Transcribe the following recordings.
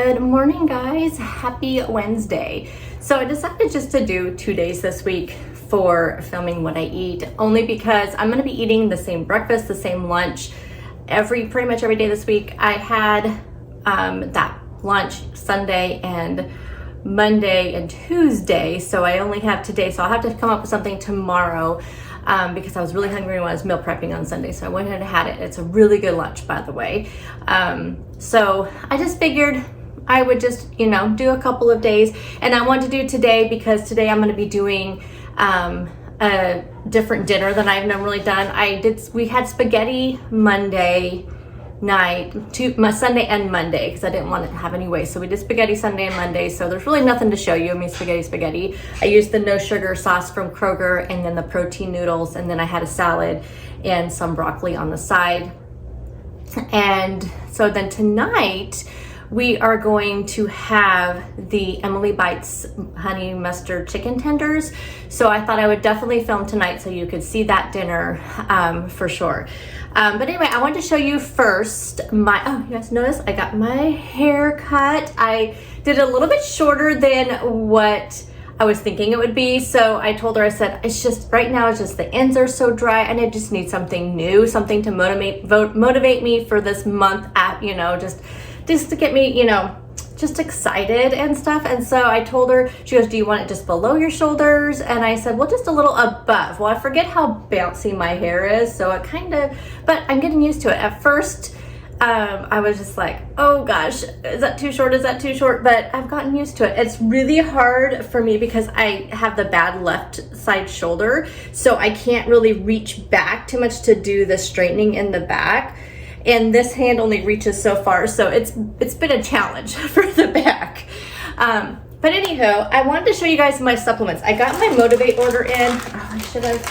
Good morning, guys. Happy Wednesday. So I decided just to do 2 days this week for filming what I eat, only because I'm going to be eating the same breakfast, the same lunch pretty much every day this week. I had that lunch Sunday and Monday and Tuesday, so I only have today, so I'll have to come up with something tomorrow because I was really hungry when I was meal prepping on Sunday, so I went ahead and had it. It's a really good lunch, by the way. So I just figured I would just, do a couple of days, and I want to do today because today I'm going to be doing a different dinner than I've normally done. We had spaghetti Monday night, Sunday and Monday, because I didn't want to have any waste. So we did spaghetti Sunday and Monday. So there's really nothing to show you. I mean, spaghetti. I used the no sugar sauce from Kroger, and then the protein noodles, and then I had a salad and some broccoli on the side. And so then tonight we are going to have the Emily Bites honey mustard chicken tenders. So I thought I would definitely film tonight so you could see that dinner for sure. But anyway, I wanted to show you first you guys notice I got my hair cut. I did a little bit shorter than what I was thinking it would be. So I told her, I said, it's just right now, it's just the ends are so dry and I just need something new, something to motivate me for this month just to get me, just excited and stuff. And so I told her, she goes, do you want it just below your shoulders? And I said, well, just a little above. Well, I forget how bouncy my hair is, so but I'm getting used to it. At first, I was just like, oh gosh, is that too short? Is that too short? But I've gotten used to it. It's really hard for me because I have the bad left side shoulder, so I can't really reach back too much to do the straightening in the back. And this hand only reaches so far, so it's been a challenge for the back. But anyhow, I wanted to show you guys my supplements. I got my Motivate order in. Oh, I should have.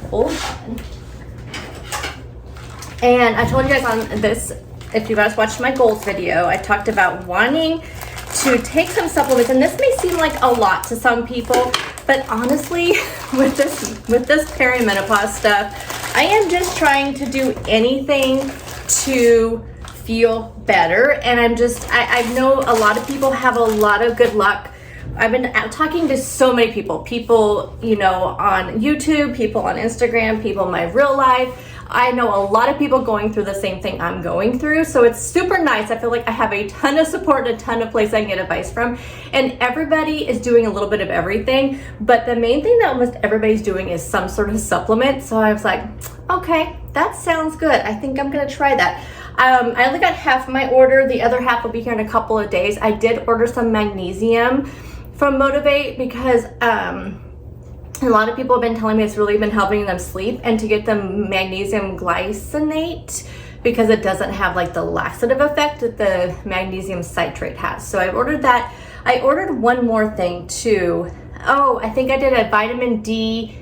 Hold on. And I told you guys on this, if you guys watched my goals video, I talked about wanting to take some supplements, and this may seem like a lot to some people, but honestly, with this perimenopause stuff, I am just trying to do anything to feel better. And I know a lot of people have a lot of good luck. I've been talking to so many people on YouTube, people on Instagram, people in my real life. I know a lot of people going through the same thing I'm going through. So it's super nice. I feel like I have a ton of support, a ton of places I can get advice from. And everybody is doing a little bit of everything. But the main thing that almost everybody's doing is some sort of supplement. So I was like, okay, that sounds good. I think I'm going to try that. I only got half my order. The other half will be here in a couple of days. I did order some magnesium from Motivate because a lot of people have been telling me it's really been helping them sleep, and to get the magnesium glycinate because it doesn't have like the laxative effect that the magnesium citrate has. So I ordered that. I ordered one more thing too. Oh, I think I did a vitamin D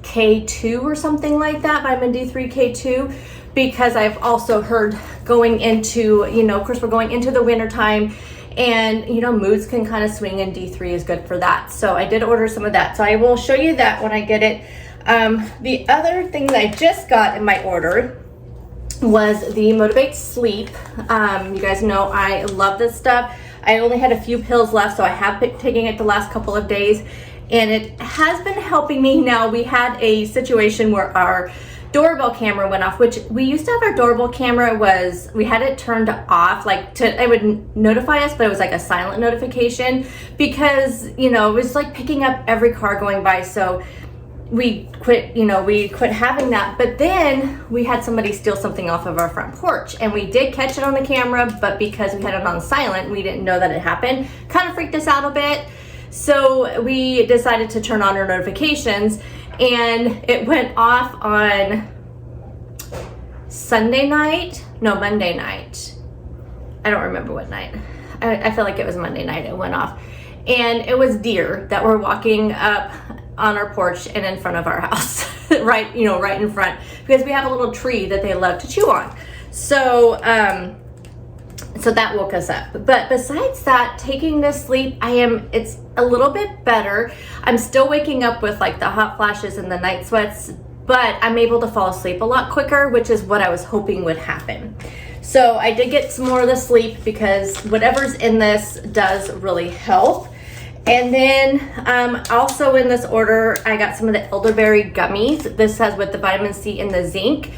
K2 or something like that, vitamin D3 K2, because I've also heard going into, of course we're going into the winter time, and moods can kind of swing, and D3 is good for that. So I did order some of that. So I will show you that when I get it. The other thing that I just got in my order was the Motivate Sleep. You guys know I love this stuff. I only had a few pills left, so I have been taking it the last couple of days, and it has been helping me. Now, we had a situation where our doorbell camera went off, which we used to have. Our doorbell camera we had it turned off, it would notify us, but it was like a silent notification because it was like picking up every car going by. So we quit having that. But then we had somebody steal something off of our front porch, and we did catch it on the camera, but because we had it on silent, we didn't know that it happened. Kind of freaked us out a bit. So we decided to turn on our notifications, and it went off on Monday night. I don't remember what night. I feel like it was Monday night it went off. And it was deer that were walking up on our porch and in front of our house, right in front, because we have a little tree that they love to chew on. So that woke us up. But besides that, taking this sleep, it's a little bit better. I'm still waking up with like the hot flashes and the night sweats, but I'm able to fall asleep a lot quicker, which is what I was hoping would happen. So I did get some more of the sleep because whatever's in this does really help. And then also in this order, I got some of the elderberry gummies. This has with the vitamin C and the zinc.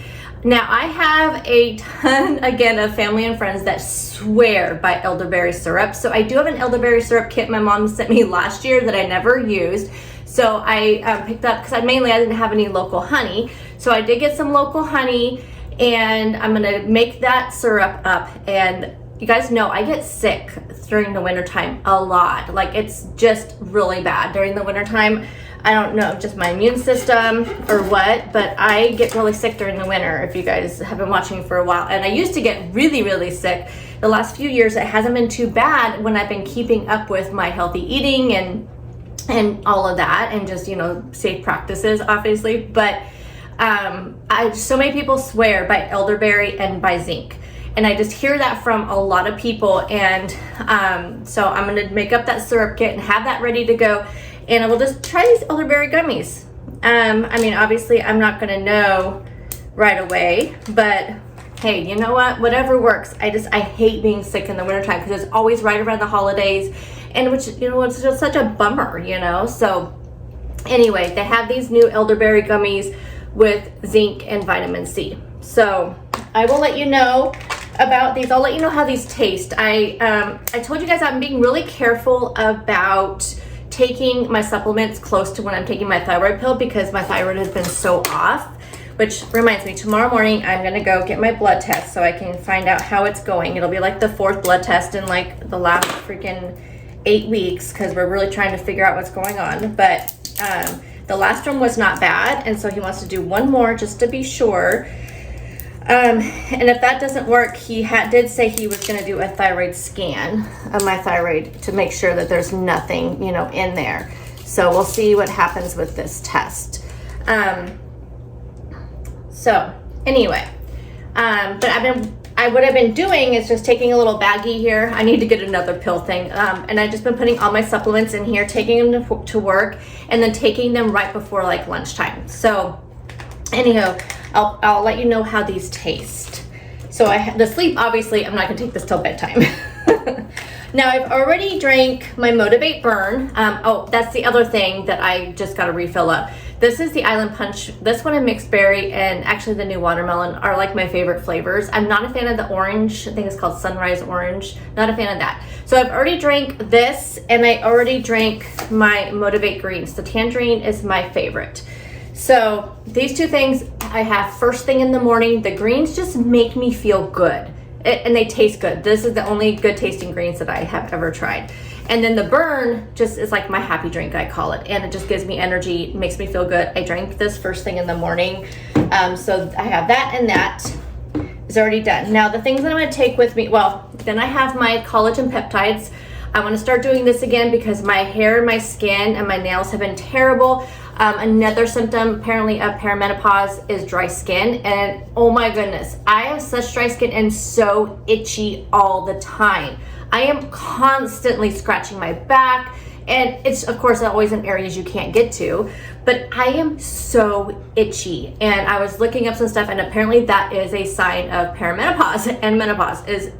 Now I have a ton, again, of family and friends that swear by elderberry syrup. So I do have an elderberry syrup kit my mom sent me last year that I never used. So I picked up, because I didn't have any local honey. So I did get some local honey, and I'm gonna make that syrup up. And you guys know I get sick during the wintertime a lot. Like, it's just really bad during the wintertime. I don't know, just my immune system or what, but I get really sick during the winter, if you guys have been watching for a while. And I used to get really, really sick. The last few years, it hasn't been too bad when I've been keeping up with my healthy eating and all of that, and just, you know, safe practices, obviously. But so many people swear by elderberry and by zinc. And I just hear that from a lot of people. And so I'm gonna make up that syrup kit and have that ready to go. And I will just try these elderberry gummies. I mean, obviously I'm not gonna know right away, but hey, you know what? Whatever works. I hate being sick in the wintertime because it's always right around the holidays, and which, you know, it's just such a bummer, you know? So anyway, they have these new elderberry gummies with zinc and vitamin C. So I will let you know about these. I'll let you know how these taste. I told you guys I'm being really careful about taking my supplements close to when I'm taking my thyroid pill, because my thyroid has been so off. Which reminds me, tomorrow morning I'm gonna go get my blood test so I can find out how it's going. It'll be like the 4th blood test in like the last freaking 8 weeks, because we're really trying to figure out what's going on. But the last one was not bad, and so he wants to do one more just to be sure. And if that doesn't work, he did say he was going to do a thyroid scan of my thyroid to make sure that there's nothing, you know, in there. So we'll see what happens with this test. So anyway, but what I've been doing is just taking a little baggie here. I need to get another pill thing. And I've just been putting all my supplements in here, taking them to work, and then taking them right before like lunchtime. So anyhow, I'll let you know how these taste. So the sleep, obviously, I'm not gonna take this till bedtime. Now I've already drank my Motivate Burn. Oh, that's the other thing that I just got to refill up. This is the Island Punch. This one and mixed berry and actually the new watermelon are like my favorite flavors. I'm not a fan of the orange. I think it's called Sunrise Orange. Not a fan of that. So I've already drank this, and I already drank my Motivate Greens. The tangerine is my favorite. So these two things I have first thing in the morning. The greens just make me feel good. And they taste good. This is the only good tasting greens that I have ever tried. And then the burn just is like my happy drink, I call it. And it just gives me energy, makes me feel good. I drank this first thing in the morning. So I have that, and that is already done. Now the things that I'm gonna take with me, well, then I have my collagen peptides. I wanna start doing this again because my hair, my skin, and my nails have been terrible. Another symptom apparently of perimenopause is dry skin, and oh my goodness, I have such dry skin and so itchy all the time. I am constantly scratching my back, and it's of course always in areas you can't get to, but I am so itchy. And I was looking up some stuff, and apparently that is a sign of perimenopause, and menopause is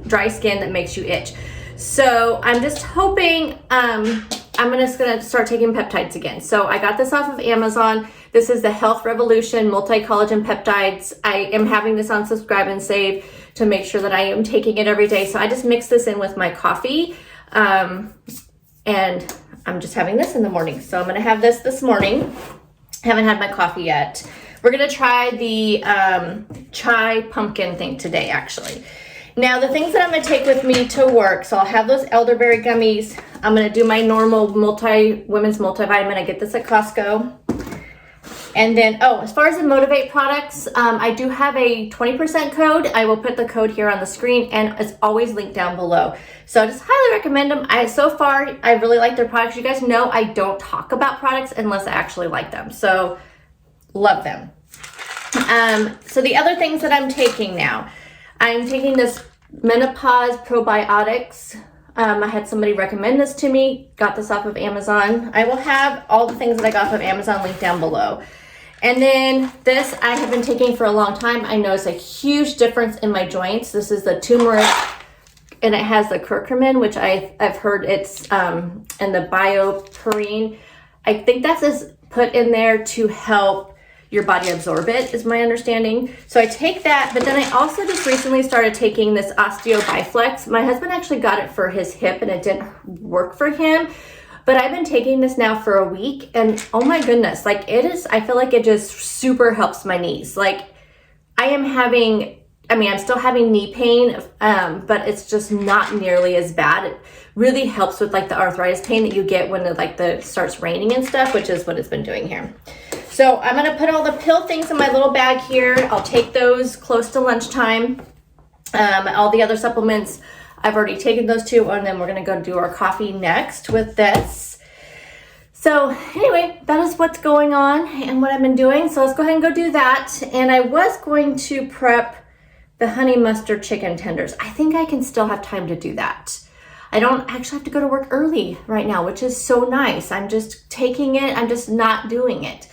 dry skin that makes you itch. So I'm just hoping, I'm just gonna start taking peptides again. So I got this off of Amazon. This is the Health Revolution Multi-Collagen Peptides. I am having this on Subscribe and Save to make sure that I am taking it every day. So I just mix this in with my coffee, and I'm just having this in the morning. So I'm gonna have this morning. Haven't had my coffee yet. We're gonna try the chai pumpkin thing today, actually. Now the things that I'm gonna take with me to work, so I'll have those elderberry gummies. I'm gonna do my normal women's multivitamin. I get this at Costco. And then, as far as the Motivate products, I do have a 20% code. I will put the code here on the screen, and it's always linked down below. So I just highly recommend them. So far, I really like their products. You guys know I don't talk about products unless I actually like them. So love them. So the other things that I'm taking now, I'm taking this Menopause Probiotics. I had somebody recommend this to me, got this off of Amazon. I will have all the things that I got off of Amazon linked down below. And then this I have been taking for a long time. I noticed a huge difference in my joints. This is the turmeric, and it has the curcumin, which I've heard it's and the bioperine. I think that's is put in there to help your body absorb it, is my understanding. So I take that, but then I also just recently started taking this Osteo Biflex. My husband actually got it for his hip and it didn't work for him. But I've been taking this now for a week, and oh my goodness, like it is, I feel like it just super helps my knees. Like I'm still having knee pain, but it's just not nearly as bad. It really helps with like the arthritis pain that you get when it starts raining and stuff, which is what it's been doing here. So I'm gonna put all the pill things in my little bag here. I'll take those close to lunchtime. All the other supplements, I've already taken those two, and then we're gonna go do our coffee next with this. So anyway, that is what's going on and what I've been doing. So let's go ahead and go do that. And I was going to prep the honey mustard chicken tenders. I think I can still have time to do that. I don't actually have to go to work early right now, which is so nice. I'm just taking it, I'm just not doing it.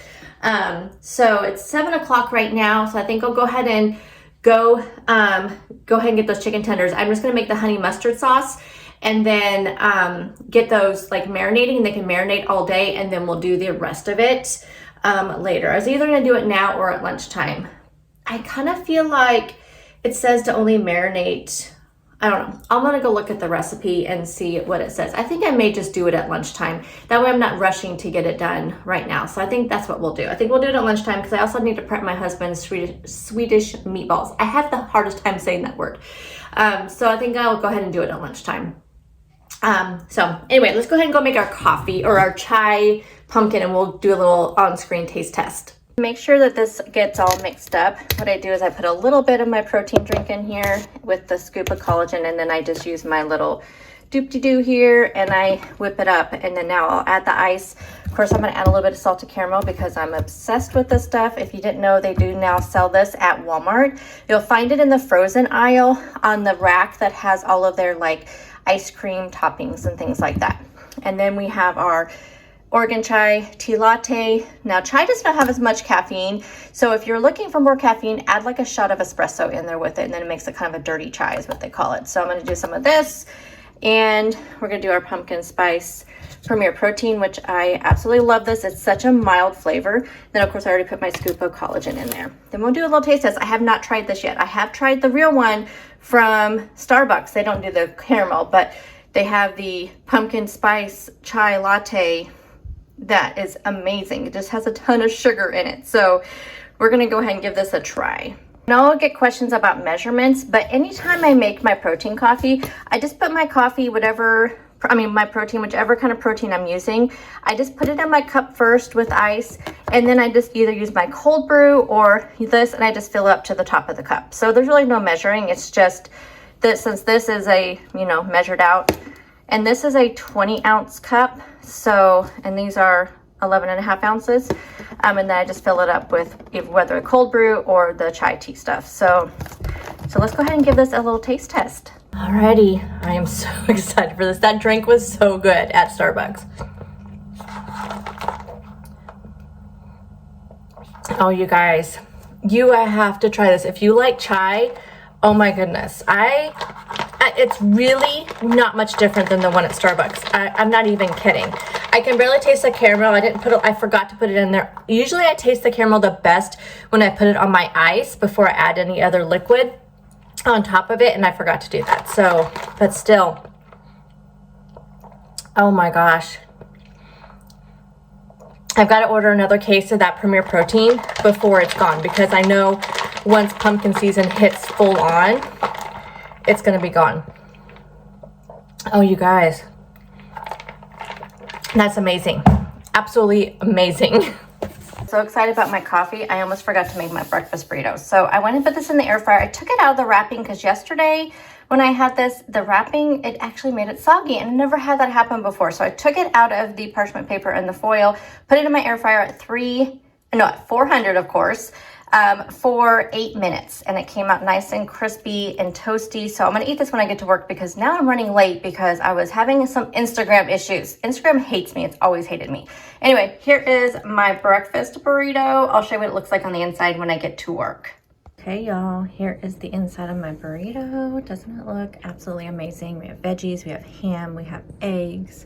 So it's 7 o'clock right now. So I think I'll go ahead and go ahead and get those chicken tenders. I'm just gonna make the honey mustard sauce and then get those like marinating. They can marinate all day, and then we'll do the rest of it later. I was either gonna do it now or at lunchtime. I kind of feel like it says to only marinate, I don't know. I'm gonna go look at the recipe and see what it says. I think I may just do it at lunchtime. That way I'm not rushing to get it done right now. So I think that's what we'll do. I think we'll do it at lunchtime because I also need to prep my husband's Swedish meatballs. I have the hardest time saying that word. So I think I'll go ahead and do it at lunchtime. So anyway, let's go ahead and go make our coffee or our chai pumpkin, and we'll do a little on-screen taste test. Make sure that this gets all mixed up. What I do is I put a little bit of my protein drink in here with the scoop of collagen, and then I just use my little doop-de-doo here and I whip it up. And then now I'll add the ice. Of course, I'm gonna add a little bit of salted caramel because I'm obsessed with this stuff. If you didn't know, they do now sell this at Walmart. You'll find it in the frozen aisle on the rack that has all of their like ice cream toppings and things like that. And then we have our Oregon chai tea latte. Now chai does not have as much caffeine, so if you're looking for more caffeine, add like a shot of espresso in there with it, and then it makes it kind of a dirty chai is what they call it. So I'm going to do some of this, and we're going to do our pumpkin spice Premier Protein, which I absolutely love this. It's such a mild flavor. Then of course I already put my scoop of collagen in there. Then we'll do a little taste test. I have not tried this yet. I have tried the real one from Starbucks. They don't do the caramel, but they have the pumpkin spice chai latte. That is amazing. It just has a ton of sugar in it. So we're gonna go ahead and give this a try. Now I'll get questions about measurements, but anytime I make my protein coffee, I just put my coffee, my protein, whichever kind of protein I'm using, I just put it in my cup first with ice, and then I just either use my cold brew or this, and I just fill it up to the top of the cup. So there's really no measuring. It's just that since this is a, measured out, and this is a 20-ounce cup, so, and these are 11.5 ounces, and then I just fill it up with whether a cold brew or the chai tea stuff. So let's go ahead and give this a little taste test. Alrighty, I am so excited for this. That drink was so good at Starbucks. Oh, you guys, you have to try this. If you like chai, oh my goodness. It's really not much different than the one at Starbucks. I'm not even kidding. I can barely taste the caramel. I forgot to put it in there. Usually I taste the caramel the best when I put it on my ice before I add any other liquid on top of it, and I forgot to do that. So, but still, oh my gosh. I've got to order another case of that Premier Protein before it's gone, because I know once pumpkin season hits full on, it's going to be gone. Oh, you guys. That's amazing. Absolutely amazing. So excited about my coffee. I almost forgot to make my breakfast burritos. So I went and put this in the air fryer. I took it out of the wrapping because yesterday when I had this, the wrapping, it actually made it soggy, and I never had that happen before. So I took it out of the parchment paper and the foil, put it in my air fryer at 400, of course. for 8 minutes, and it came out nice and crispy and toasty. So I'm gonna eat this when I get to work because now I'm running late because I was having some Instagram issues. Instagram hates me. It's always hated me. Anyway, here is my breakfast burrito. I'll show you what it looks like on the inside when I get to work. Okay, y'all, here is the inside of my burrito. Doesn't it look absolutely amazing? We have veggies, we have ham, we have eggs,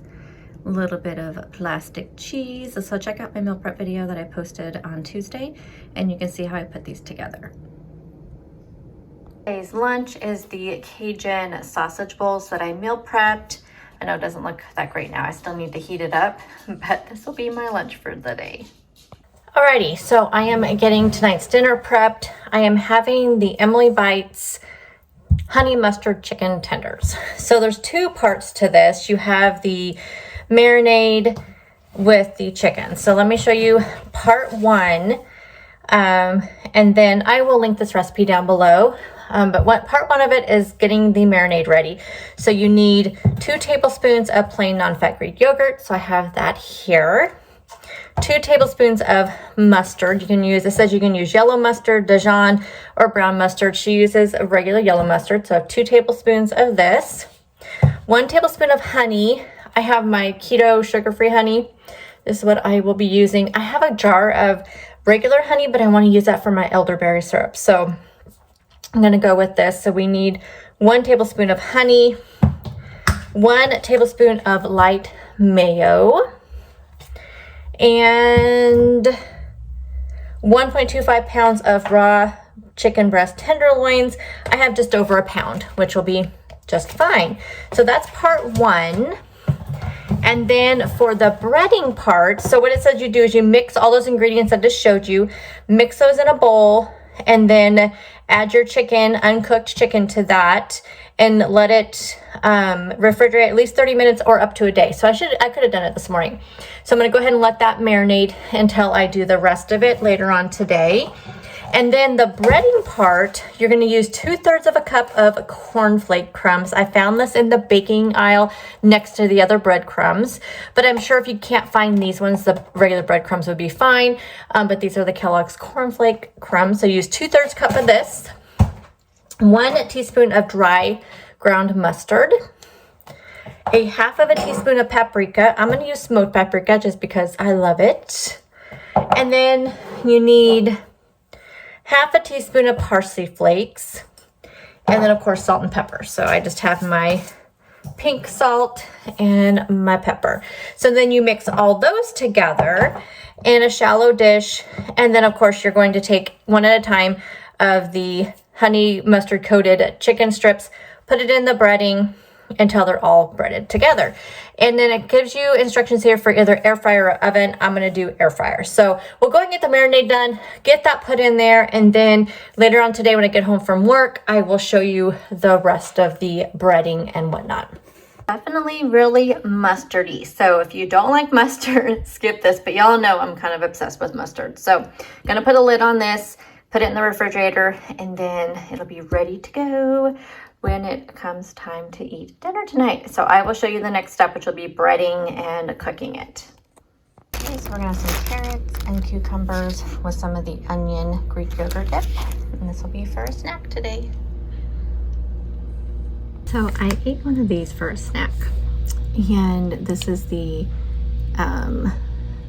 a little bit of plastic cheese. So check out my meal prep video that I posted on Tuesday, and you can see how I put these together. Today's lunch is the Cajun sausage bowls that I meal prepped. I know it doesn't look that great now. I still need to heat it up, but this will be my lunch for the day. Alrighty, so I am getting tonight's dinner prepped. I am having the Emily Bites honey mustard chicken tenders. So there's two parts to this. You have the marinade with the chicken. So let me show you part one, and then I will link this recipe down below. But part one of it is getting the marinade ready. So you need 2 tablespoons of plain non-fat Greek yogurt. So I have that here. 2 tablespoons of mustard. You can use, it says you can use yellow mustard, Dijon, or brown mustard. She uses a regular yellow mustard, so 2 tablespoons of this. 1 tablespoon of honey. I have my keto sugar-free honey. This is what I will be using. I have a jar of regular honey, but I want to use that for my elderberry syrup. So I'm going to go with this. So we need 1 tablespoon of honey, 1 tablespoon of light mayo, and 1.25 pounds of raw chicken breast tenderloins. I have just over a pound, which will be just fine. So that's part one. And then for the breading part, so what it says you do is you mix all those ingredients I just showed you, mix those in a bowl, and then add your chicken, uncooked chicken, to that, and let it refrigerate at least 30 minutes or up to a day. So I could have done it this morning. So I'm going to go ahead and let that marinate until I do the rest of it later on today. And then the breading part, you're going to use 2/3 of a cup of cornflake crumbs. I found this in the baking aisle next to the other breadcrumbs, but I'm sure if you can't find these ones, the regular breadcrumbs would be fine. But these are the Kellogg's cornflake crumbs. So use 2/3 cup of this, 1 teaspoon of dry ground mustard, a 1/2 teaspoon of paprika. I'm going to use smoked paprika just because I love it. And then you need 1/2 teaspoon of parsley flakes, and then of course salt and pepper. So I just have my pink salt and my pepper. So then you mix all those together in a shallow dish, and then of course you're going to take one at a time of the honey mustard coated chicken strips, put it in the breading until they're all breaded together. And then it gives you instructions here for either air fryer or oven. I'm going to do air fryer. So we'll go and get the marinade done, get that put in there, and then later on today when I get home from work, I will show you the rest of the breading and whatnot. Definitely really mustardy. So if you don't like mustard, skip this, but y'all know I'm kind of obsessed with mustard. So I'm going to put a lid on this, put it in the refrigerator, and then it'll be ready to go when it comes time to eat dinner tonight. So I will show you the next step, which will be breading and cooking it. Okay, so we're gonna have some carrots and cucumbers with some of the onion Greek yogurt dip. And this will be for a snack today. So I ate one of these for a snack. And this is the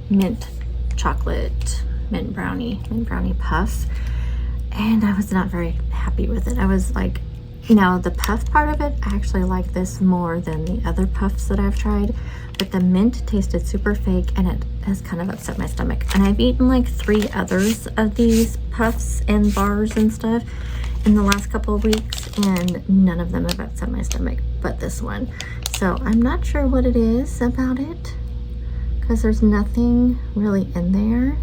mint chocolate, mint brownie puff. And I was not very happy with it. I was like, now the puff part of it, I actually like this more than the other puffs that I've tried, but the mint tasted super fake and it has kind of upset my stomach. And I've eaten like 3 others of these puffs and bars and stuff in the last couple of weeks, and none of them have upset my stomach but this one. So I'm not sure what it is about it because there's nothing really in there.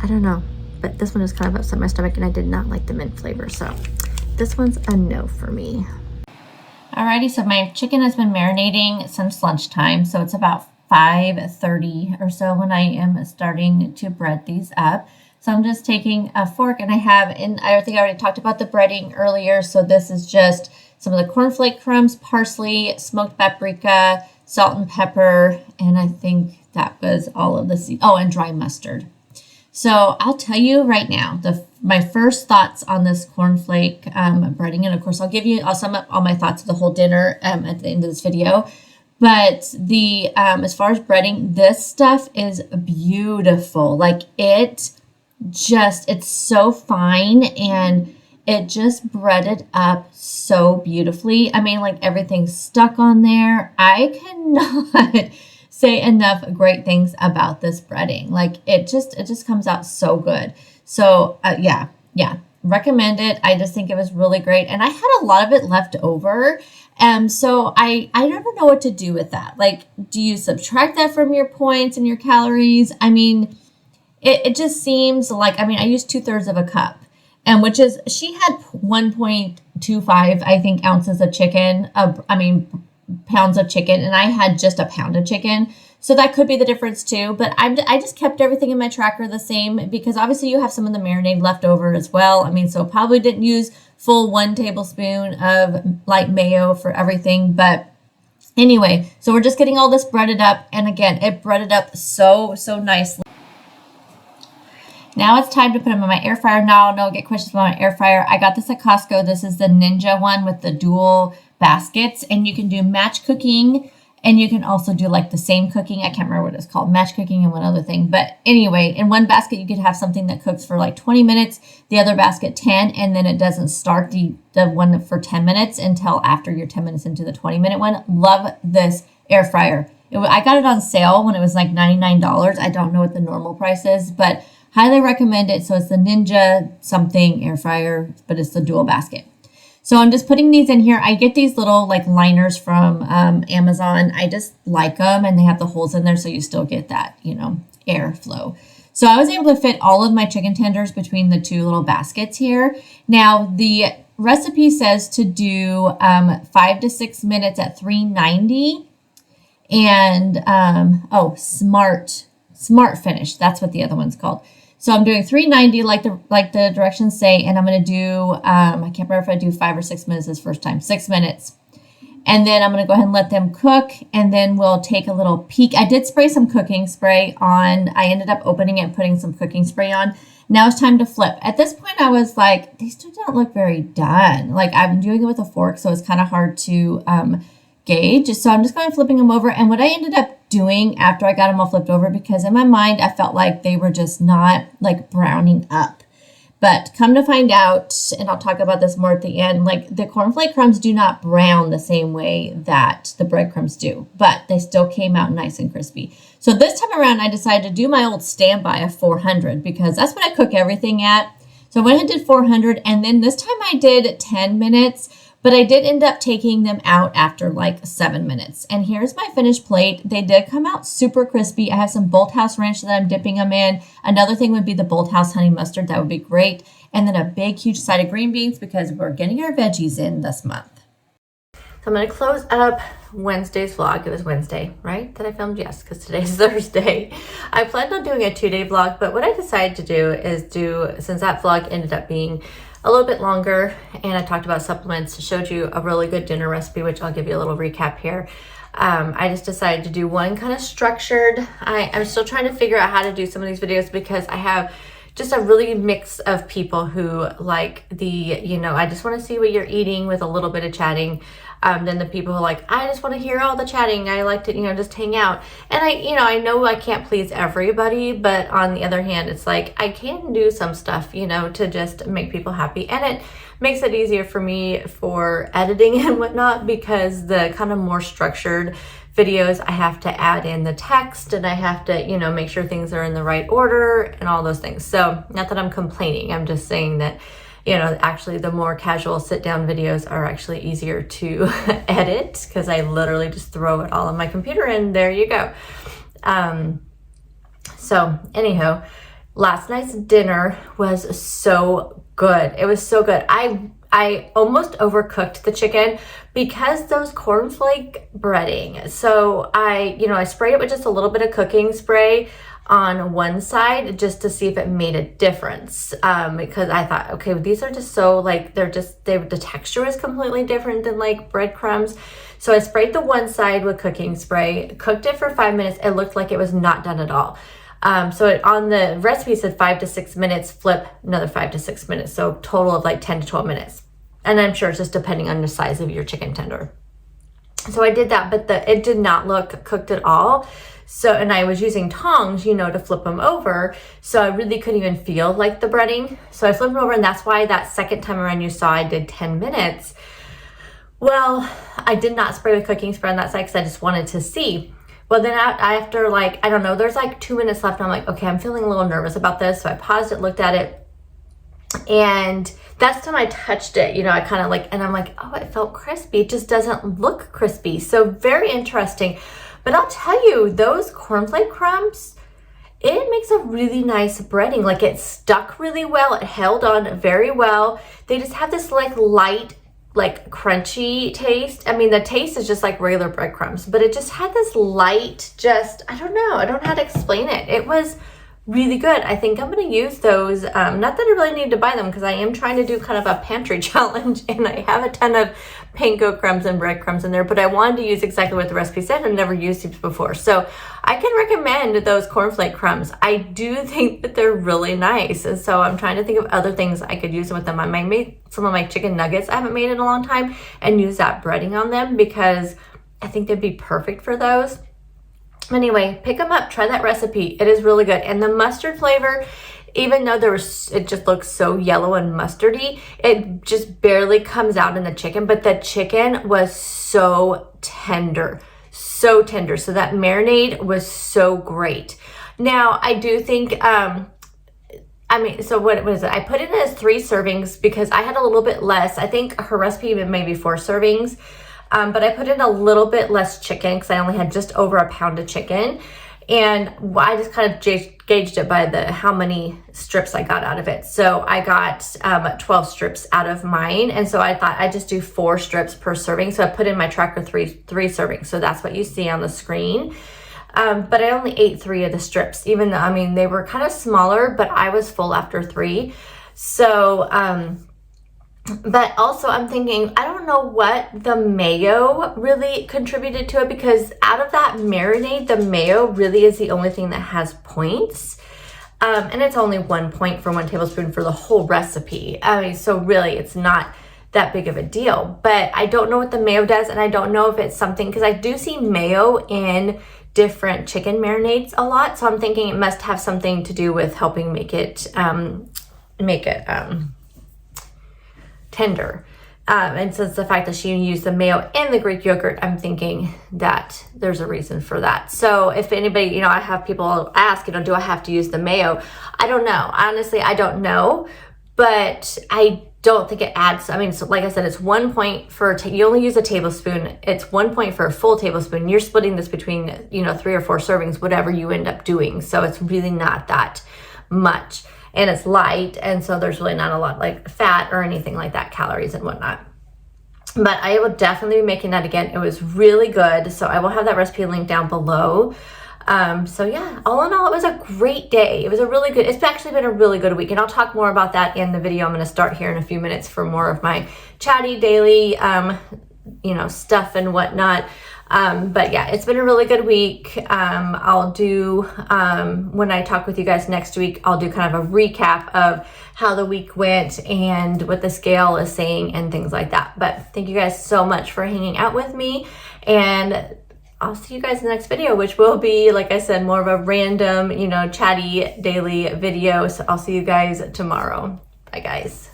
I don't know, but this one has kind of upset my stomach and I did not like the mint flavor. So this one's a no for me. Alrighty, so my chicken has been marinating since lunchtime, so it's about 5:30 or so when I am starting to bread these up. So I'm just taking a fork, and I think I already talked about the breading earlier, so this is just some of the cornflake crumbs, parsley, smoked paprika, salt and pepper, and I think that was all of the and dry mustard. So I'll tell you right now, the my first thoughts on this cornflake breading. And of course, I'll sum up all my thoughts of the whole dinner at the end of this video. But the as far as breading, this stuff is beautiful. Like it's so fine, and it just breaded up so beautifully. I mean, like everything's stuck on there. I cannot say enough great things about this breading. Like it just comes out so good. So yeah, recommend it. I just think it was really great, and I had a lot of it left over. So I never know what to do with that. Like, do you subtract that from your points and your calories? I mean, it just seems like, I mean, I used 2/3 of a cup, and which is, she had 1.25, I think, ounces of chicken, pounds of chicken, and I had just a pound of chicken. So that could be the difference too. But I just kept everything in my tracker the same, because obviously you have some of the marinade left over as well. I mean, so probably didn't use full 1 tablespoon of light mayo for everything. But anyway, so we're just getting all this breaded up. And again, it breaded up so nicely. Now it's time to put them in my air fryer. Now I'll get questions about my air fryer. I got this at Costco. This is the Ninja one with the dual baskets, and you can do match cooking, and you can also do like the same cooking. I can't remember what it's called, match cooking and one other thing. But anyway, in one basket, you could have something that cooks for like 20 minutes, the other basket 10, and then it doesn't start the one for 10 minutes until after you're 10 minutes into the 20-minute one. Love this air fryer. I got it on sale when it was like $99. I don't know what the normal price is, but highly recommend it. So it's the Ninja something air fryer, but it's the dual basket. So I'm just putting these in here. I get these little like liners from Amazon. I just like them, and they have the holes in there, so you still get that, air flow. So I was able to fit all of my chicken tenders between the two little baskets here. Now the recipe says to do 5 to 6 minutes at 390, and smart finish. That's what the other one's called. So I'm doing 390 like the directions say, and I'm going to do, I can't remember if I do 5 or 6 minutes this first time, 6 minutes. And then I'm going to go ahead and let them cook, and then we'll take a little peek. I did spray some cooking spray on. I ended up opening it and putting some cooking spray on. Now it's time to flip. At this point, I was like, these two don't look very done. Like I'm doing it with a fork, so it's kind of hard to gauge. So I'm just going flipping them over. And what I ended up doing after I got them all flipped over, because in my mind I felt like they were just not like browning up, but come to find out, and I'll talk about this more at the end, like the cornflake crumbs do not brown the same way that the breadcrumbs do, but they still came out nice and crispy. So this time around I decided to do my old standby of 400, because that's what I cook everything at. So I went and did 400, and then this time I did 10 minutes. But I did end up taking them out after like 7 minutes. And here's my finished plate. They did come out super crispy. I have some Bolthouse Ranch that I'm dipping them in. Another thing would be the Bolthouse Honey Mustard. That would be great. And then a big, huge side of green beans, because we're getting our veggies in this month. So I'm going to close up Wednesday's vlog. It was Wednesday, right? That I filmed? Yes, because today's Thursday. I planned on doing a 2-day vlog, but what I decided to do is since that vlog ended up being a little bit longer, and I talked about supplements, showed you a really good dinner recipe, which I'll give you a little recap here. I just decided to do one kind of structured. I'm still trying to figure out how to do some of these videos, because I have just a really mix of people who like I just want to see what you're eating with a little bit of chatting. Then the people who are like, I just want to hear all the chatting. I like to, just hang out. And I know I can't please everybody, but on the other hand, it's like, I can do some stuff, to just make people happy. And it makes it easier for me for editing and whatnot, because the kind of more structured videos, I have to add in the text, and I have to, make sure things are in the right order and all those things. So not that I'm complaining, I'm just saying that, actually the more casual sit down videos are actually easier to edit, because I literally just throw it all on my computer and there you go. So anyhow, last night's dinner was so good. It was so good. I almost overcooked the chicken because those cornflake breading. So I sprayed it with just a little bit of cooking spray on one side just to see if it made a difference, because I thought, okay, these are just so like, the texture is completely different than like breadcrumbs. So I sprayed the one side with cooking spray, cooked it for 5 minutes. It looked like it was not done at all. On the recipe, it said 5 to 6 minutes, flip another 5 to 6 minutes. So total of like 10 to 12 minutes. And I'm sure it's just depending on the size of your chicken tender. So I did that, but it did not look cooked at all. So, and I was using tongs, to flip them over. So I really couldn't even feel like the breading. So I flipped them over, and that's why that second time around you saw I did 10 minutes. Well, I did not spray with cooking spray on that side because I just wanted to see. Well, then after like, I don't know, there's like 2 minutes left. And I'm like, okay, I'm feeling a little nervous about this. So I paused it, looked at it. And that's the time I touched it, I kind of and I'm like, oh, it felt crispy. It just doesn't look crispy. So very interesting. But I'll tell you, those cornflake crumbs, it makes a really nice breading. Like it stuck really well. It held on very well. They just have this light, crunchy taste. I mean, the taste is just like regular breadcrumbs, but it just had this light, I don't know. I don't know how to explain it. It was really good. I think I'm going to use those. Not that I really need to buy them because I am trying to do kind of a pantry challenge, and I have a ton of panko crumbs and breadcrumbs in there, but I wanted to use exactly what the recipe said. I've never used these before. So I can recommend those cornflake crumbs. I do think that they're really nice. And so I'm trying to think of other things I could use with them. I might make some of my chicken nuggets I haven't made in a long time and use that breading on them because I think they'd be perfect for those. Anyway, pick them up, try that recipe. It is really good. And the mustard flavor, even though it just looks so yellow and mustardy, it just barely comes out in the chicken, but the chicken was so tender. So tender. So that marinade was so great. Now, I do think, so what was it? I put it as 3 servings because I had a little bit less. I think her recipe maybe 4 servings. But I put in a little bit less chicken because I only had just over a pound of chicken. And I just kind of gauged it by how many strips I got out of it. So I got 12 strips out of mine. And so I thought I'd just do 4 strips per serving. So I put in my tracker three servings. So that's what you see on the screen. But I only ate 3 of the strips, even though, they were kind of smaller, but I was full after 3. So, but also I'm thinking, I don't know what the mayo really contributed to it, because out of that marinade, the mayo really is the only thing that has points. And it's only 1 point for 1 tablespoon for the whole recipe. So really it's not that big of a deal, but I don't know what the mayo does. And I don't know if it's something, because I do see mayo in different chicken marinades a lot. So I'm thinking it must have something to do with helping make it tender. And since the fact that she used the mayo and the Greek yogurt, I'm thinking that there's a reason for that. So if anybody, I have people ask, do I have to use the mayo? I don't know. Honestly, I don't know, but I don't think it adds. So like I said, it's 1 point for, you only use a tablespoon. It's 1 point for a full tablespoon. You're splitting this between, 3 or 4 servings, whatever you end up doing. So it's really not that much. And it's light, and so there's really not a lot like fat or anything like that, calories and whatnot. But I will definitely be making that again. It was really good. So I will have that recipe linked down below. So yeah, all in all, it was a great day. It was it's actually been a really good week, and I'll talk more about that in the video I'm going to start here in a few minutes for more of my chatty daily, stuff and whatnot. But yeah, it's been a really good week. I'll do, when I talk with you guys next week, I'll do kind of a recap of how the week went and what the scale is saying and things like that. But thank you guys so much for hanging out with me, and I'll see you guys in the next video, which will be, like I said, more of a random, chatty daily video. So I'll see you guys tomorrow. Bye guys.